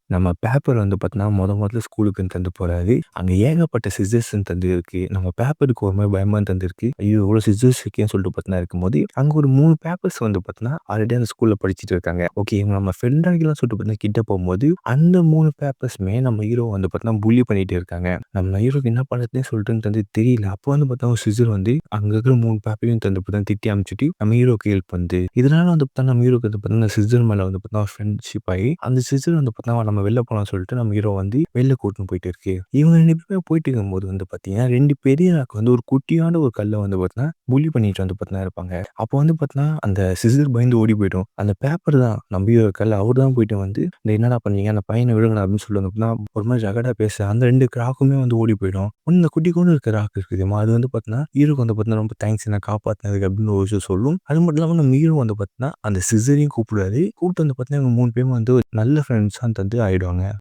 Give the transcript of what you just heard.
நம்ம பேப்பர் வந்து பார்த்தீங்கன்னா, மொதல்ல ஸ்கூலுக்குன்னு தந்து போறாரு. அங்க ஏகப்பட்ட சிசர்ஸ்ன்னு தந்து இருக்கு. நம்ம பேப்பருக்கு ஒரு மாரி பயமா தந்திருக்கு. ஐயோ! இவ்வளோ சிசர்ஸ் இருக்கேன்னு சொல்லிட்டு பார்த்தீங்கன்னா இருக்கும்போது, அங்க ஒரு 3 பேப்பர்ஸ் வந்து பார்த்தீங்கன்னா, ஆல்ரெடி அந்த ஸ்கூல்ல படிச்சுட்டு இருக்காங்க. ஓகே. இவங்க நம்ம ஃப்ரெண்ட் ஆகிடலாம்னு சொல்லிட்டு பார்த்தீங்கன்னா, கிட்ட போம்போது, அந்த 3 பேப்பர்ஸுமே நம்ம ஹீரோ வந்து பார்த்தீங்கன்னா, புல்லி பண்ணிட்டு இருக்காங்க. நம்ம ஹீரோக்கு என்ன பண்ணுறதுன்னே சொல்லிட்டுன்னு தந்து தெரியல. அப்போ வந்து பார்த்தா ஒரு சிசர் வந்து, அங்க இருக்கிற 3 பேப்பரையும் தந்து பார்த்தீங்கன்னா, திட்டி அனுப்பிச்சுட்டு, நம்ம ஹீரோக்கு ஹெல்ப் பண்ணுது. இதனால வந்து பார்த்தா நம்ம ஹீரோக்கு வந்து பார்த்தீங்கன்னா, சிசர் மேல வந்து பார்த்தீங்கன்னா, ஃப்ரெண்ட்ஷிப் ஆயி, அந்த சிசர் வந்து பார்த்தீங்கன்னா, நம்ம வெளில போலாம்னு சொல்லிட்டு நம்ம ஹீரோ வந்து வெளில கூட்டின்னு போயிட்டு இருக்கு. இவங்க 2 பேருமே போயிட்டு இருக்கும்போது வந்து பார்த்தீங்கன்னா, 2 பெரிய ராக்கு வந்து ஒரு குட்டியான ஒரு கல்ல வந்து பார்த்தீங்கன்னா, புல்லி பண்ணிட்டு வந்து பார்த்தீங்கன்னா இருப்பாங்க. அப்போ வந்து பார்த்தீங்கன்னா, அந்த சிசர் பயந்து ஓடி போயிடும். அந்த பேப்பர் தான் நம்ம ஹீரோ இருக்கார்ல, அவரு தான் போயிட்டு வந்து, "டேய் என்னடா பண்ணீங்க? அந்த பையன விடுங்கடா" அப்படின்னு சொல்லி வந்து பார்த்தீங்கன்னா, ஒரு மாரி ரகடா பேச அந்த 2 ராக்குமே வந்து ஓடி போயிடும். இந்த குட்டி கூட இருக்க ராக்கு இருக்கு தெரியுமா? அது வந்து பார்த்தீங்கன்னா, ஹீரோக்கு வந்து பார்த்தீங்கன்னா, ரொம்ப தேங்க்ஸ் என்ன காப்பாத்துனதுக்கு அப்படின்னு ஒரு விஷயம் சொல்லும். அது மட்டும் இல்லாம நம்ம ஹீரோ வந்து பார்த்தீங்கன்னா, அந்த சிசரையும் கூப்பிடுவாரு. கூப்பிட்டு வந்து பார்த்தீங்கன்னா, இவங்க 3 பேரும் வந்து ஒரு நல்ல ஃப்ரெண்ட்ஸா வந்து ஆயிடுவாங்க.